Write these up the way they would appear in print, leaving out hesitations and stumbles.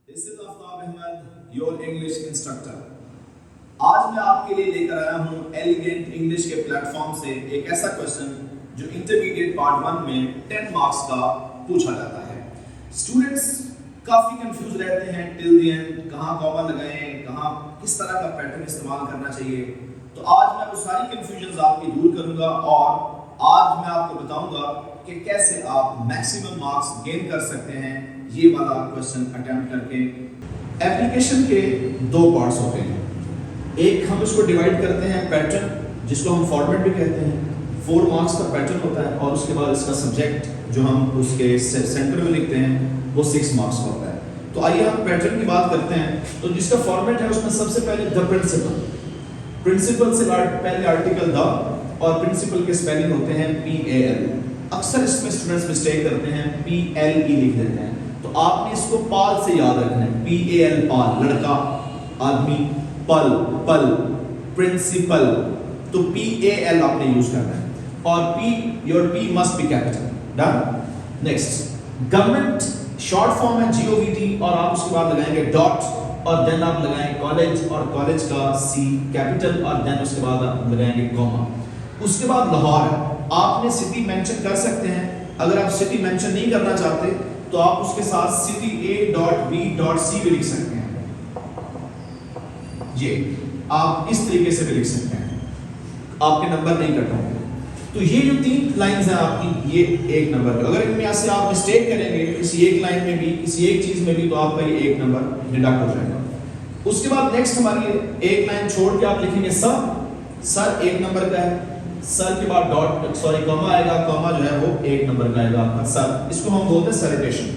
This is Aftab Ahmad, your English instructor. आज मैं आपके लिए लेकर आया हूँ एलिगेंट इंग्लिश के प्लेटफॉर्म से एक ऐसा क्वेश्चन जो इंटरमीडिएट पार्ट 1 में 10 मार्क्स का पूछा जाता है। स्टूडेंट्स काफी कंफ्यूज रहते हैं टिल द एंड, कहाँ कॉमा लगाएं, कहाँ किस तरह का पैटर्न इस्तेमाल करना चाहिए। तो आज मैं वो सारी कंफ्यूजन्स आपकी दूर करूंगा और आज मैं आपको बताऊंगा कि कैसे आप मैक्सिमम मार्क्स गेन कर सकते हैं ये वाला क्वेश्चन अटेम्प्ट करके। एप्लीकेशन के दो पार्ट्स होते हैं, एक हम इसको डिवाइड करते हैं पैटर्न जिसको हम फॉर्मेट भी कहते हैं, 4 मार्क्स का पैटर्न होता है और उसके बाद इसका सब्जेक्ट जो हम उसके सेंटर में लिखते हैं वो 6 मार्क्स का होता है। तो आइए हम पैटर्न की बात करते हैं। तो जिसका फॉर्मेट है उसमें सबसे पहले द प्रिंसिपल से पहले आर्टिकल द और प्रिंसिपल के स्पेलिंग होते हैं PAL। अक्सर इसमें स्टूडेंट्स मिस्टेक करते हैं PLE लिख देते हैं, तो आपने इसको पाल से याद रखना है। PAL पाल, लड़का, आदमी, पल पल, प्रिंसिपल, तो PAL आपने यूज करना है और your P must be capital. Done. Next government short form है GOVT और आप उसके बाद लगाएंगे डॉट और देन आप लगाएंगे कॉलेज और कॉलेज का C कैपिटल और देन उसके बाद आप लगाएंगे कॉमा। उसके बाद लाहौर है, आपने सिटी मेंशन कर सकते हैं। अगर आप सिटी मेंशन नहीं करना चाहते तो आप उसके साथ सिटी A.B.C भी लिख सकते हैं। ये आप इस तरीके से भी लिख सकते हैं, आपके नंबर नहीं कट होंगे। तो ये जो 3 लाइंस हैं आपकी, ये 1 नंबर का। अगर इनमें से आप मिस्टेक करेंगे किसी एक लाइन में भी, किसी एक चीज में भी, तो आपका ये 1 नंबर डिडक्ट हो जाएगा। उसके बाद नेक्स्ट हमारी एक लाइन छोड़ के आप लिखेंगे सर 1 नंबर का है। सर के बाद कॉमा आएगा, कॉमा जो है वो 1 नंबर का आएगा आपका सर। इसको हम बोलते हैं सैल्यूटेशन।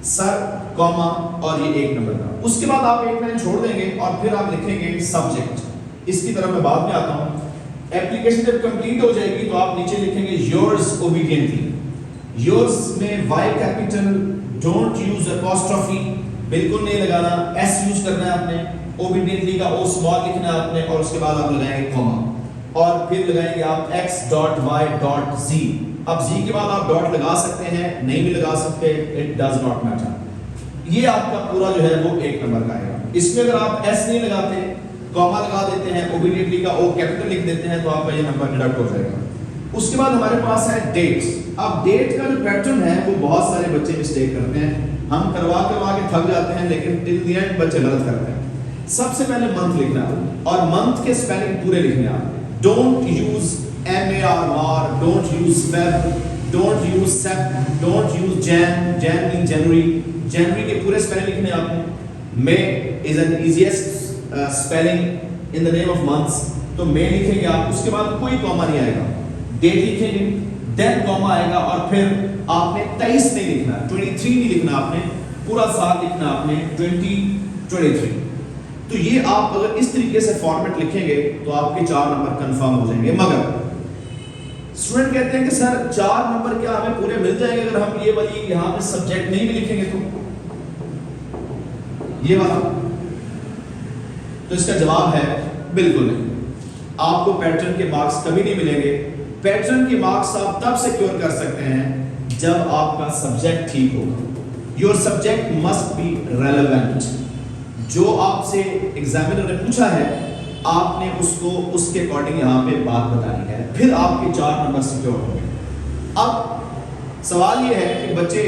सर कॉमा और ये 1 नंबर का। उसके बाद आप एक लाइन छोड़ देंगे और फिर आप लिखेंगे सब्जेक्ट। इसकी तरफ मैं बाद में आता हूं। एप्लीकेशन जब कंप्लीट हो जाएगी तो आप नीचे लिखेंगे योर्स ओबीडियंटली। योर्स में Y capital, don't use apostrophe, बिल्कुल नहीं लगाना, S यूज करना है आपने। ओबीडियंटली का O स्मॉल लिखना है आपने और उसके बाद आप लगाएंगे कॉमा और फिर लगाएंगे आप X.Y.Z। अब Z के बाद आप डॉट लगा सकते हैं, नहीं भी लगा सकते, इट डज नॉट मैटर। ये आपका पूरा जो है वो 1 नंबर का आएगा। इसमें अगर आप S नहीं लगाते, कॉमा लगा देते हैं, ओबीडियंटली का O कैपिटल लिख देते हैं, तो आपका ये नंबर डिडक्ट हो जाएगा। उसके बाद हमारे पास है डेट। अब डेट का जो पैटर्न है वो बहुत सारे बच्चे मिस्टेक करते हैं, हम करवा के थक जाते हैं, लेकिन टिल द एंड बच्चे गलत करते हैं। सबसे पहले मंथ लिखना है और मंथ के स्पेलिंग पूरे लिखने हैं। Don't use MAR, don't use Feb, don't use Sep, don't use Jan mean जनवरी के पूरे स्पेलिंग लिखने हैं आपने। May is an easiest spelling in the name of months, तो मे लिखेंगे आप। उसके बाद कोई कॉमा नहीं आएगा, डेट लिखेंगे, देन कॉमा आएगा और फिर आपने 23 नहीं लिखना, 23 नहीं लिखना, आपने पूरा साल लिखना आपने 2023। तो ये आप अगर इस तरीके से फॉर्मेट लिखेंगे तो आपके 4 नंबर कंफर्म हो जाएंगे। मगर स्टूडेंट कहते हैं कि सर 4 नंबर क्या हमें पूरे मिल जाएंगे अगर हम ये वाली यहाँ पे सब्जेक्ट नहीं भी लिखेंगे तो ये वाला? तो इसका जवाब है बिल्कुल नहीं। आपको पैटर्न के मार्क्स कभी नहीं मिलेंगे। पैटर्न के मार्क्स आप तब सिक्योर कर सकते हैं जब आपका सब्जेक्ट ठीक होगा। Your subject must be relevant. जो आपसे एग्जामिनर ने पूछा है आपने उसको उसके अकॉर्डिंग यहाँ पे बात बतानी है, फिर आपके 4 नंबर सिक्योर होंगे। अब सवाल ये है कि बच्चे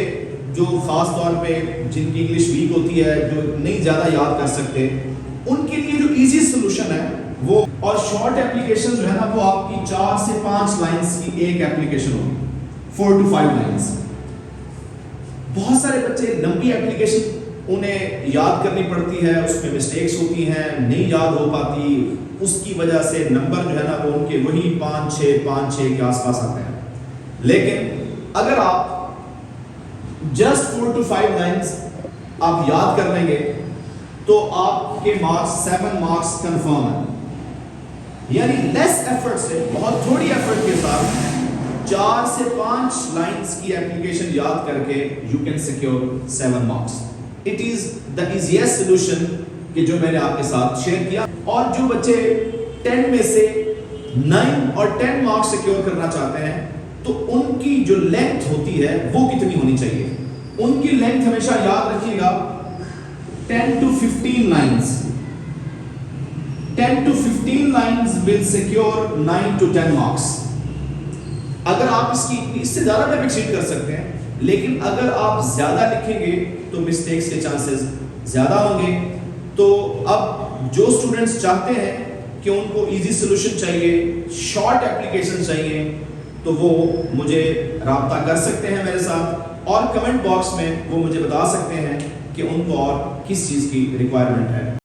जो खास तौर पे जिनकी इंग्लिश वीक होती है, जो नहीं ज़्यादा याद कर सकते, उनके लिए जो इजी सोल्यूशन है वो, और शॉर्ट एप्लीकेशन जो है ना वो आपकी 4 से 5 लाइन्स की एक एप्लीकेशन होगी, 4 to 5 लाइन्स। बहुत सारे बच्चे लंबी एप्लीकेशन उन्हें याद करनी पड़ती है, उसमें मिस्टेक्स होती हैं, नहीं याद हो पाती, उसकी वजह से नंबर जो है ना वो उनके वही 5-6 के आसपास आते हैं। लेकिन अगर आप जस्ट 4 to 5 लाइन्स आप याद कर लेंगे तो आपके मार्क्स 7 मार्क्स कंफर्म है। यानी लेस एफर्ट से, बहुत थोड़ी एफर्ट के साथ 4 से 5 लाइन्स की एप्लीकेशन याद करके you can secure 7 marks. It is the easiest solution कि जो मैंने आपके साथ शेयर किया। और जो बच्चे 10 में से 9 और 10 मार्क्स सिक्योर करना चाहते हैं तो उनकी जो लेंथ होती है वो कितनी होनी चाहिए? हमेशा याद रखिएगा 10 to 15 lines 10 to 15 lines will secure 9 to 10 marks। अगर आप इससे ज्यादा भी एक्सीड कर सकते हैं, लेकिन अगर आप ज्यादा लिखेंगे तो मिस्टेक्स के चांसेस ज्यादा होंगे। तो अब जो स्टूडेंट्स चाहते हैं कि उनको इजी सॉल्यूशन चाहिए, शॉर्ट एप्लीकेशन चाहिए, तो वो मुझे राब्ता कर सकते हैं मेरे साथ, और कमेंट बॉक्स में वो मुझे बता सकते हैं कि उनको और किस चीज़ की रिक्वायरमेंट है।